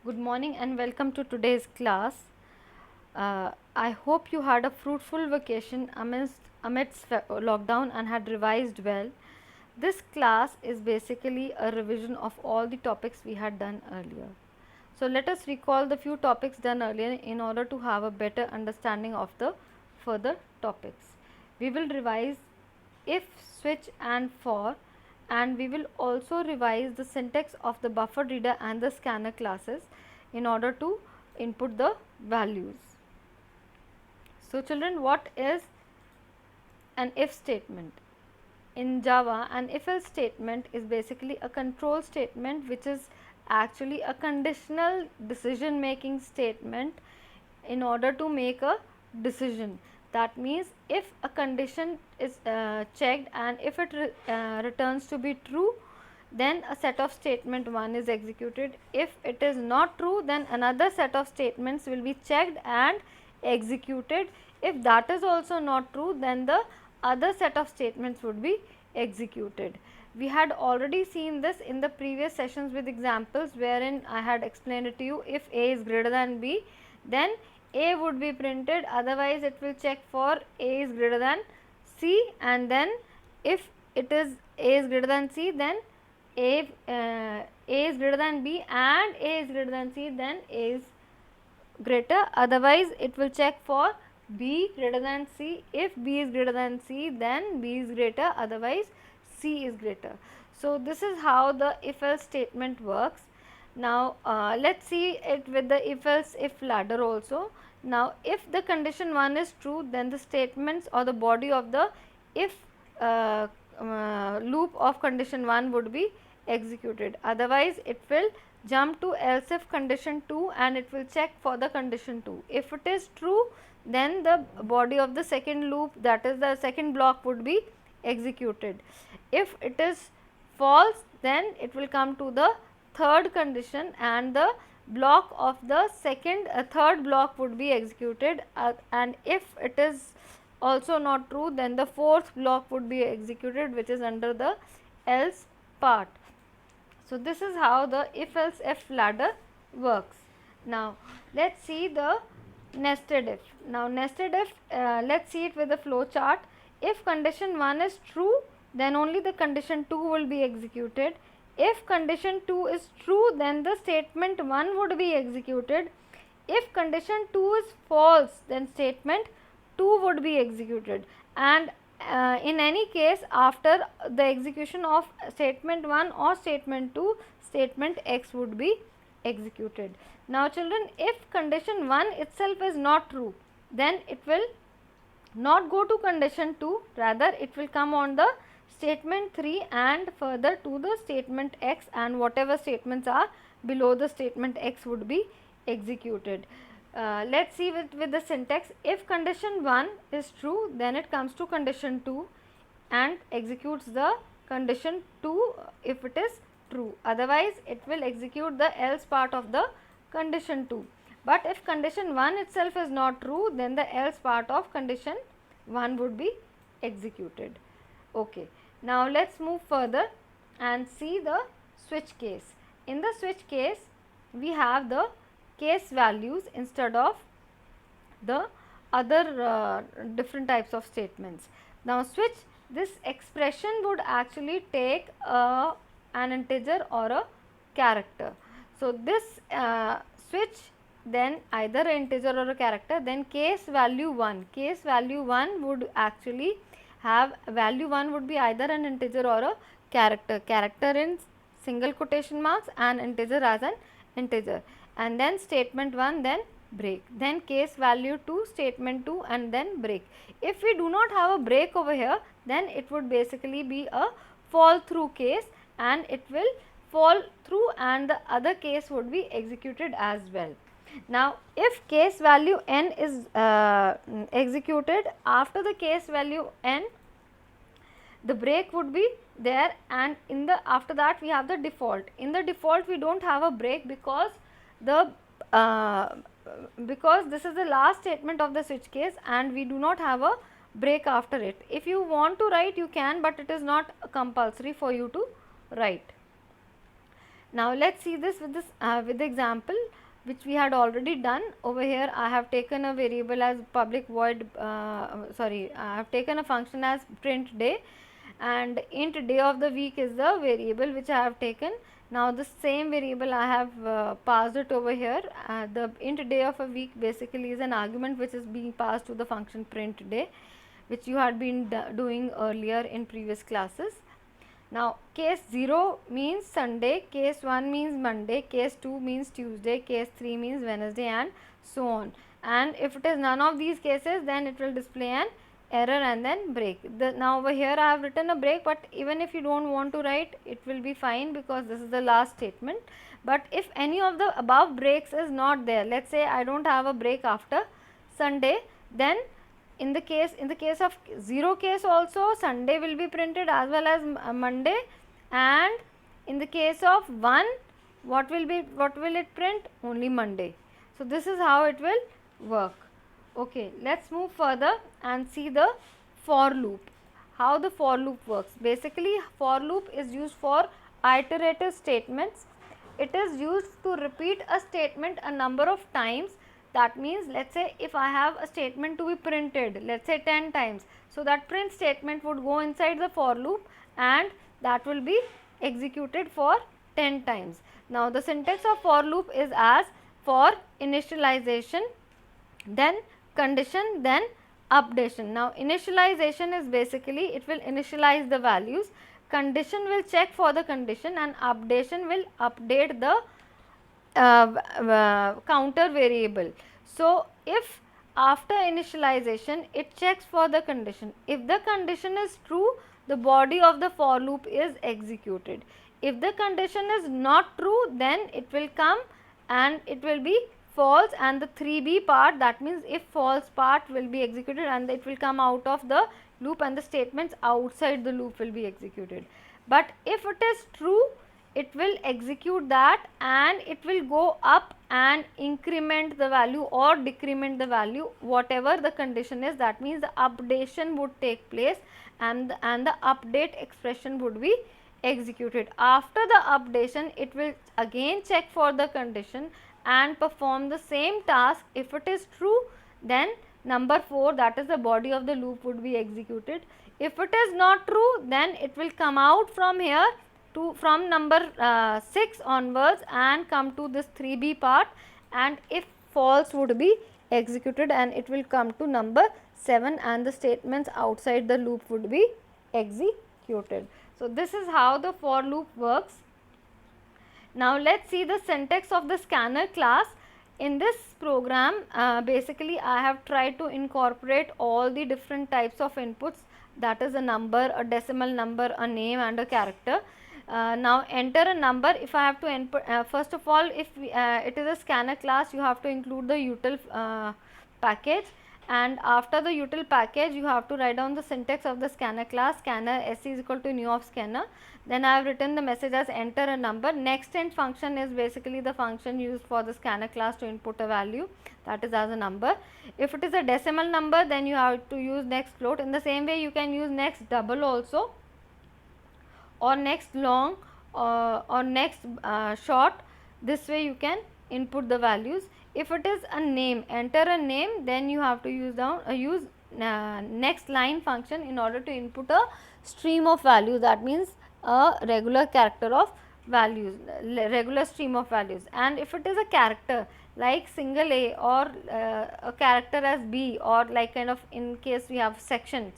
Good morning and welcome to today's class. I hope you had a fruitful vacation amidst lockdown and had revised well. This class is basically a revision of all the topics we had done earlier. So let us recall the few topics done earlier in order to have a better understanding of the further topics. We will revise if, switch and for, and we will also revise the syntax of the buffer reader and the scanner classes in order to input the values. So children, what is an if statement? In Java, an if else statement is basically a control statement which is actually a conditional decision making statement in order to make a decision. That means if a condition is checked and if it returns to be true, then a set of statement 1 is executed. If it is not true, then another set of statements will be checked and executed. If that is also not true, then the other set of statements would be executed. We had already seen this in the previous sessions with examples wherein I had explained it to you. If A is greater than B, then A would be printed, otherwise it will check for A is greater than C, and then if it is A is greater than C, then A is greater than B and A is greater than C, then A is greater, otherwise it will check for B greater than C. If B is greater than C, then B is greater, otherwise C is greater. So this is how the if else statement works. Now let's see it with the if else if ladder also. Now if the condition 1 is true, then the statements or the body of the if loop of condition 1 would be executed, otherwise it will jump to else if condition 2 and it will check for the condition 2. If it is true, then the body of the second loop, that is the second block, would be executed. If it is false, then it will come to the third condition and the block of the third block would be executed, and if it is also not true, then the fourth block would be executed, which is under the else part. So this is how the if else if ladder works. Now let's see the nested if. Now nested if, let's see it with the flow chart. If condition 1 is true, then only the condition 2 will be executed. If condition 2 is true, then the statement 1 would be executed. If condition 2 is false, then statement 2 would be executed, and in any case after the execution of statement 1 or statement 2, statement x would be executed. Now children, if condition 1 itself is not true, then it will not go to condition 2, rather it will come on the statement 3 and further to the statement x, and whatever statements are below the statement x would be executed. Let's see with the syntax. If condition 1 is true, then it comes to condition 2 and executes the condition 2 if it is true, otherwise it will execute the else part of the condition 2. But if condition 1 itself is not true, then the else part of condition 1 would be executed. Okay. Now let's move further and see the switch case. In the switch case, we have the case values instead of the other different types of statements. Now switch, this expression would actually take an integer or a character. So this switch, then either an integer or a character, then case value 1 would actually have value 1 would be either an integer or a character in single quotation marks and integer as an integer, and then statement 1, then break, then case value 2, statement 2, and then break. If we do not have a break over here, then it would basically be a fall through case and it will fall through and the other case would be executed as well. Now if case value n is executed, after the case value n the break would be there, and in the after that we have the default. In the default we don't have a break because the because this is the last statement of the switch case and we do not have a break after it. If you want to write, you can, but it is not compulsory for you to write. Now let's see this with the example which we had already done. Over here I have taken a variable as public void I have taken a function as print day, and int day of the week is the variable which I have taken. Now the same variable I have passed it over here. The int day of a week basically is an argument which is being passed to the function print day, which you had been doing earlier in previous classes. Now case 0 means Sunday, case 1 means Monday, case 2 means Tuesday, case 3 means Wednesday, and so on. And if it is none of these cases, then it will display an error and then break. Now over here I have written a break, but even if you don't want to write, it will be fine because this is the last statement. But if any of the above breaks is not there, let's say I don't have a break after Sunday, then in the case of 0 case also Sunday will be printed as well as Monday, and in the case of 1, what will it print? Only Monday. So this is how it will work. Okay, let's move further and see the for loop. How the for loop works. Basically for loop is used for iterative statements. It is used to repeat a statement a number of times. That means, let's say if I have a statement to be printed, let's say 10 times, so that print statement would go inside the for loop and that will be executed for 10 times. Now the syntax of for loop is as for initialization, then condition, then updation. Now initialization is basically it will initialize the values, condition will check for the condition, and updation will update the counter variable. So if after initialization it checks for the condition, if the condition is true, the body of the for loop is executed. If the condition is not true, then it will come and it will be false, and the 3b part, that means if false part, will be executed and it will come out of the loop and the statements outside the loop will be executed. But if it is true, it will execute that and it will go up and increment the value or decrement the value, whatever the condition is. That means the updation would take place and the update expression would be executed. After the updation, it will again check for the condition and perform the same task. If it is true, then number 4, that is the body of the loop, would be executed. If it is not true, then it will come out from here from number 6 onwards and come to this 3b part, and if false would be executed and it will come to number 7 and the statements outside the loop would be executed. So this is how the for loop works. Now let's see the syntax of the scanner class. In this program basically I have tried to incorporate all the different types of inputs, that is a number, a decimal number, a name, and a character. Now enter a number. If I have to input, first of all, if it is a scanner class, you have to include the util package, and after the util package you have to write down the syntax of the scanner class. Scanner sc is equal to new of scanner. Then I have written the message as enter a number. Next int function is basically the function used for the scanner class to input a value, that is as a number. If it is a decimal number, then you have to use next float. In the same way you can use next double also, or next long, or next short. This way you can input the values. If it is a name, enter a name, then you have to use next line function in order to input a stream of values. That means a regular character of values, regular stream of values. And if it is a character like single a, or a character as b, or like kind of, in case we have section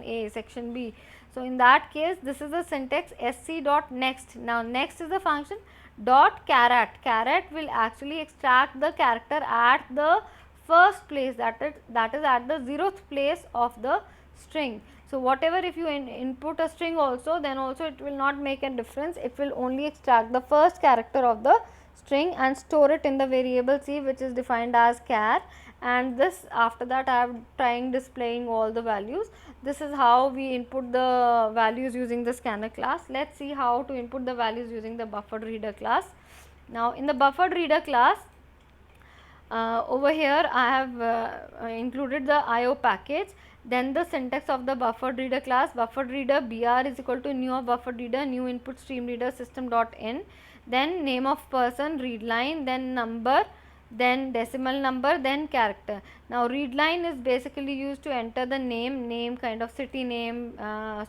a, section b, so in that case this is the syntax sc dot next. Now next is the function dot caret. Caret will actually extract the character at the first place, that is at the 0th place of the string. So whatever, if you input a string also, then also it will not make a difference. It will only extract the first character of the string and store it in the variable c, which is defined as char. And this, after that I am trying displaying all the values. This is how we input the values using the scanner class. Let's see how to input the values using the buffered reader class. Now in the buffered reader class, over here I have included the IO package. Then the syntax of the buffered reader class, buffered reader br is equal to new of buffered reader, new input stream reader system dot in. then name of person, read line, then number, then decimal number, then character. Now read line is basically used to enter the name kind of city name,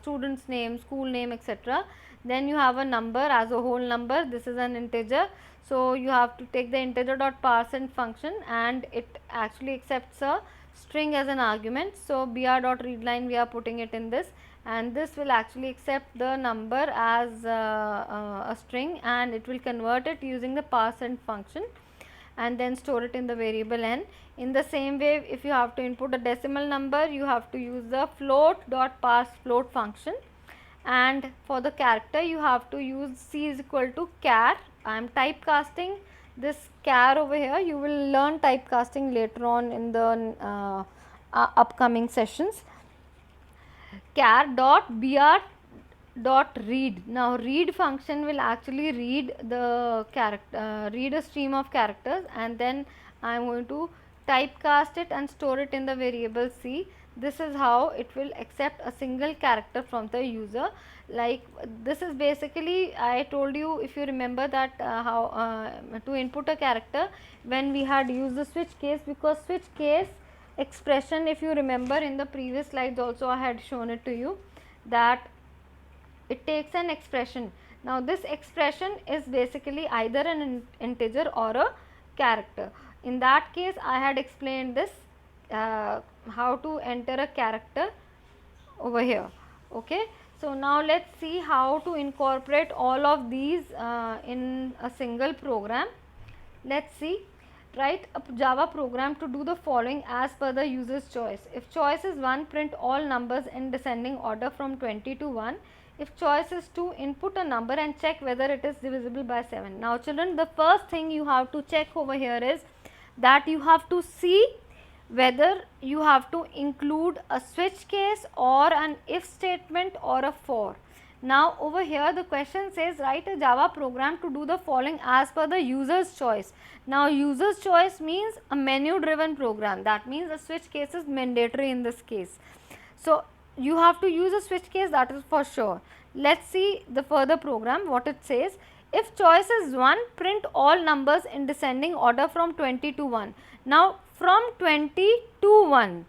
student's name, school name, etc. Then you have a number as a whole number, this is an integer, so you have to take the integer dot parseInt function and it actually accepts a string as an argument. So br dot readline, we are putting it in this, and this will actually accept the number as a string, and it will convert it using the parseInt function and then store it in the variable n. In the same way, if you have to input a decimal number, you have to use the float dot parseFloat function, and for the character you have to use c is equal to char. I am typecasting this char over here. You will learn typecasting later on in the upcoming sessions. Char dot br dot read. Now read function will actually read the character, read a stream of characters, and then I am going to typecast it and store it in the variable c. This is how it will accept a single character from the user. Like this is basically, I told you, if you remember, that how to input a character when we had used the switch case, because switch case expression, if you remember in the previous slides also I had shown it to you, that it takes an expression. Now this expression is basically either an integer or a character. In that case I had explained this how to enter a character over here. Okay, so now let's see how to incorporate all of these in a single program. Let's see. Write a Java program to do the following as per the user's choice. If choice is 1, print all numbers in descending order from 20 to 1. If choice is 2, input a number and check whether it is divisible by 7. Now children, the first thing you have to check over here is that you have to see whether you have to include a switch case or an if statement or a for. Now over here the question says write a Java program to do the following as per the user's choice. Now user's choice means a menu driven program, that means a switch case is mandatory in this case. So you have to use a switch case, that is for sure. Let's see the further program, what it says. If choice is 1, print all numbers in descending order from 20 to 1. Now from 20 to 1,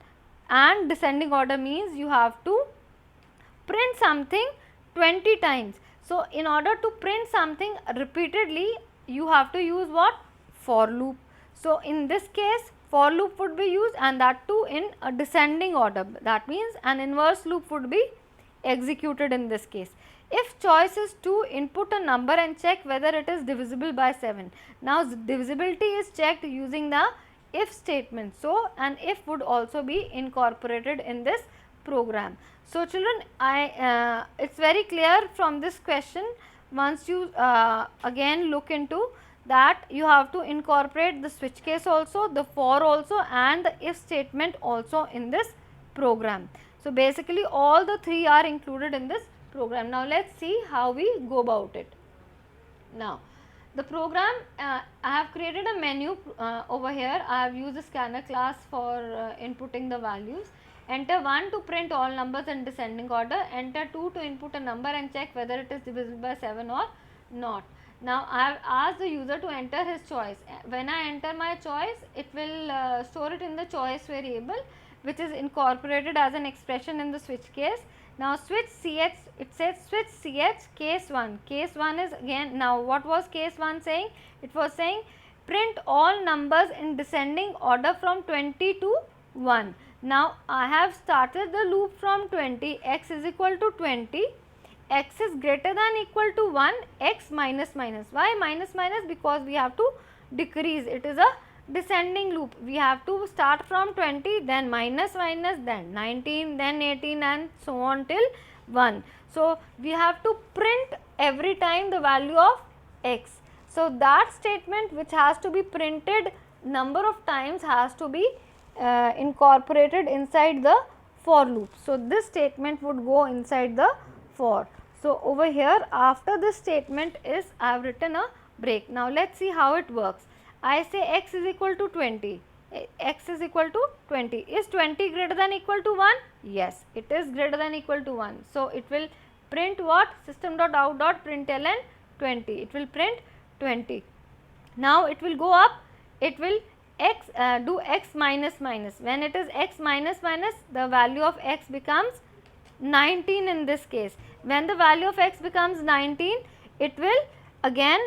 and descending order means you have to print something 20 times. So in order to print something repeatedly, you have to use what? For loop. So in this case for loop would be used, and that too in a descending order, that means an inverse loop would be executed in this case. If choice is 2, input a number and check whether it is divisible by 7. Now divisibility is checked using the if statement. So an if would also be incorporated in this program. So children, it's very clear from this question. Once you again look into that, you have to incorporate the switch case also, the for also, and the if statement also in this program. So basically all the three are included in this program. Now let's see how we go about it. Now the program, I have created a menu over here. I have used the scanner class for inputting the values. Enter 1 to print all numbers in descending order. Enter 2 to input a number and check whether it is divisible by 7 or not. Now I have asked the user to enter his choice. When I enter my choice, it will store it in the choice variable, which is incorporated as an expression in the switch case. Now switch ch, it says switch ch case 1. Case 1 is again, now what was case 1 saying? It was saying print all numbers in descending order from 20 to 1. Now I have started the loop from 20, x is equal to 20, x is greater than equal to 1, x minus minus. Why minus minus? Because we have to decrease, it is a descending loop. We have to start from 20, then minus minus, then 19, then 18, and so on till 1. So we have to print every time the value of x. So that statement which has to be printed number of times has to be incorporated inside the for loop. So this statement would go inside the for. So over here after this statement is, I have written a break. Now let's see how it works. I say x is equal to 20, x is equal to 20. Is 20 greater than equal to 1? Yes, it is greater than equal to 1. So it will print what? System.out.println 20. It will print 20. Now it will go up, it will do x minus minus. When it is x minus minus, the value of x becomes 19 in this case. When the value of x becomes 19, it will again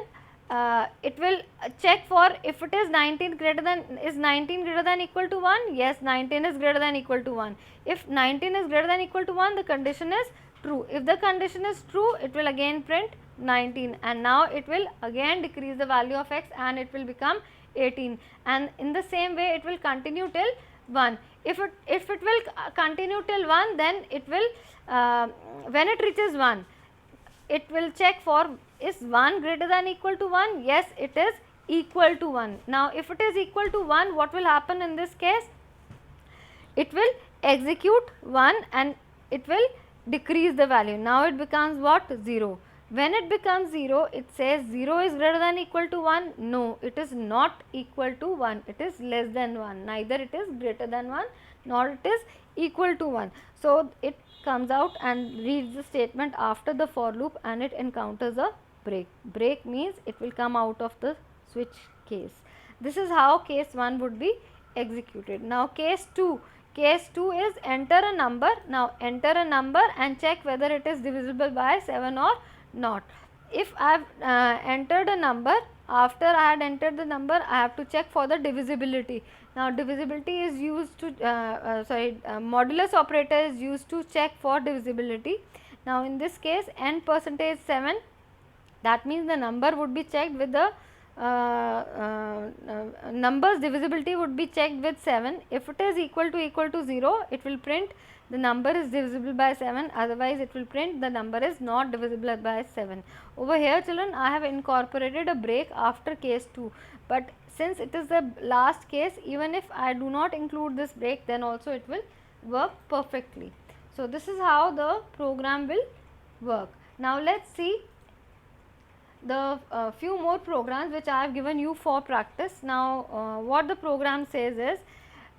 it will check for if it is 19 greater than, is 19 greater than equal to 1? Yes, 19 is greater than equal to 1. If 19 is greater than equal to 1, the condition is true. If the condition is true, it will again print 19, and now it will again decrease the value of x and it will become 18, and in the same way it will continue till 1. If it will continue till 1, then it will when it reaches 1, it will check for, is 1 greater than equal to 1? Yes, it is equal to 1. Now if it is equal to 1, what will happen in this case? It will execute 1 and it will decrease the value. Now it becomes what? 0. When it becomes 0, it says 0 is greater than equal to 1. No, it is not equal to 1. It is less than 1. Neither it is greater than 1 nor it is equal to 1. So it comes out and reads the statement after the for loop and it encounters a break. Break means it will come out of the switch case. This is how case 1 would be executed. Now case 2. Case 2 is enter a number. Now enter a number and check whether it is divisible by 7 or not. If I have entered a number, after I had entered the number, I have to check for the divisibility. Now divisibility is used to modulus operator is used to check for divisibility. Now in this case n percentage 7, that means the number would be checked with the numbers divisibility would be checked with 7. If it is equal to 0, it will print the number is divisible by 7, otherwise it will print the number is not divisible by 7. Over here children, I have incorporated a break after case 2, but since it is the last case, even if I do not include this break, then also it will work perfectly. So this is how the program will work. Now let us see the few more programs which I have given you for practice. Now what the program says is,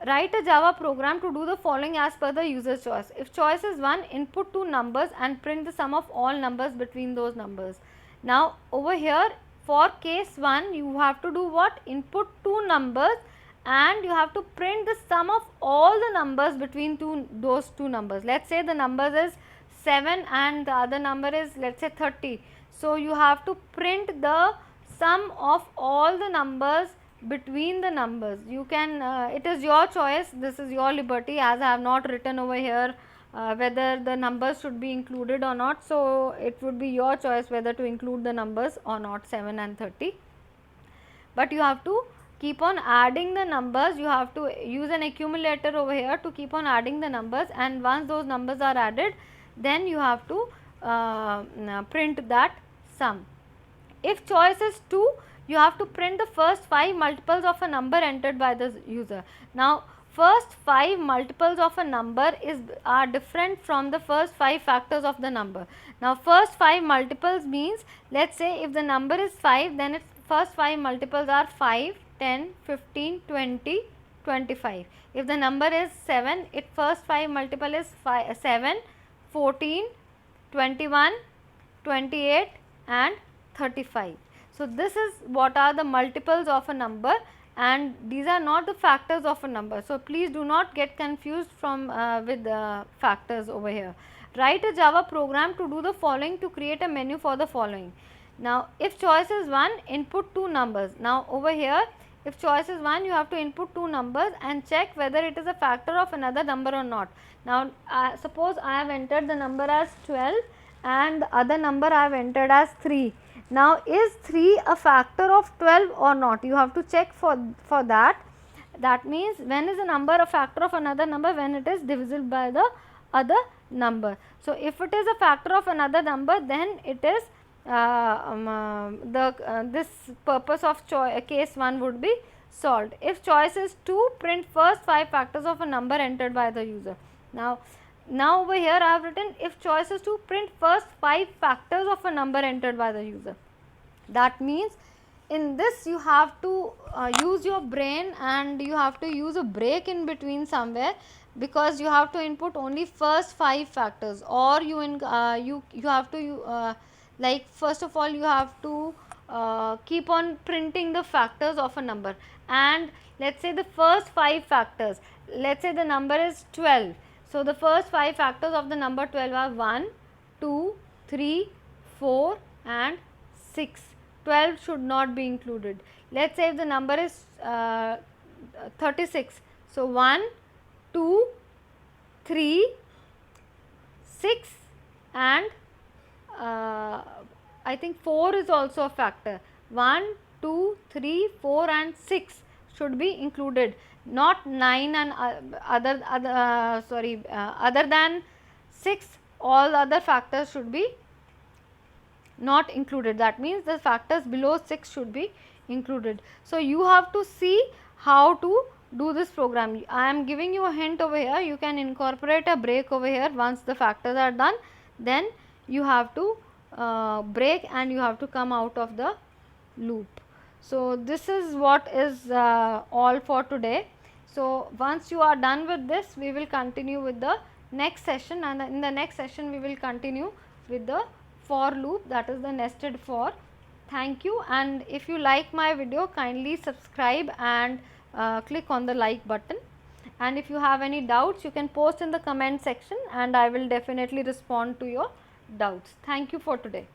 write a Java program to do the following as per the user's choice. If choice is 1, input 2 numbers and print the sum of all numbers between those numbers. Now over here for case 1, you have to do what? Input 2 numbers and you have to print the sum of all the numbers between those two numbers. Let us say the numbers is 7 and the other number is, let us say, 30. So you have to print the sum of all the numbers between the numbers. You can it is your choice, this is your liberty, as I have not written over here whether the numbers should be included or not. So it would be your choice whether to include the numbers or not, 7 and 30. But you have to keep on adding the numbers. You have to use an accumulator over here to keep on adding the numbers, and once those numbers are added, then you have to print that sum. If choice is 2, you have to print the first 5 multiples of a number entered by the user. Now first 5 multiples of a number are different from the first 5 factors of the number. Now first 5 multiples means, let us say if the number is 5, then its first 5 multiples are 5, 10, 15, 20, 25. If the number is 7, its first 5 multiple is 7, 14, 21, 28 and 35. So this is what are the multiples of a number, and these are not the factors of a number. So please do not get confused from with factors over here. Write a Java program to do the following to create a menu for the following. Now if choice is 1, input 2 numbers. Now over here, if choice is 1, you have to input 2 numbers and check whether it is a factor of another number or not. Now suppose I have entered the number as 12 and the other number I have entered as 3. Now is 3 a factor of 12 or not? You have to check for that. That means when is a number a factor of another number? When it is divisible by the other number. So if it is a factor of another number, then it is this purpose of case 1 would be solved. If choice is 2, print first 5 factors of a number entered by the user. Now over here I have written, if choice is to print first 5 factors of a number entered by the user. That means in this you have to use your brain and you have to use a break in between somewhere, because you have to input only first 5 factors, or you have to like first of all you have to keep on printing the factors of a number, and let's say the first 5 factors, let's say the number is 12. So the first 5 factors of the number 12 are 1, 2, 3, 4 and 6. 12 should not be included. Let's say if the number is 36. So 1, 2, 3, 6 and I think 4 is also a factor. 1, 2, 3, 4 and 6 should be included, not 9 and other than 6, all other factors should be not included. That means the factors below 6 should be included. So you have to see how to do this program. I am giving you a hint over here. You can incorporate a break over here. Once the factors are done, then you have to break and you have to come out of the loop. So this is what is all for today. So once you are done with this, we will continue with the next session, and in the next session we will continue with the for loop, that is the nested for. Thank you, and if you like my video, kindly subscribe and click on the like button, and if you have any doubts you can post in the comment section and I will definitely respond to your doubts. Thank you for today.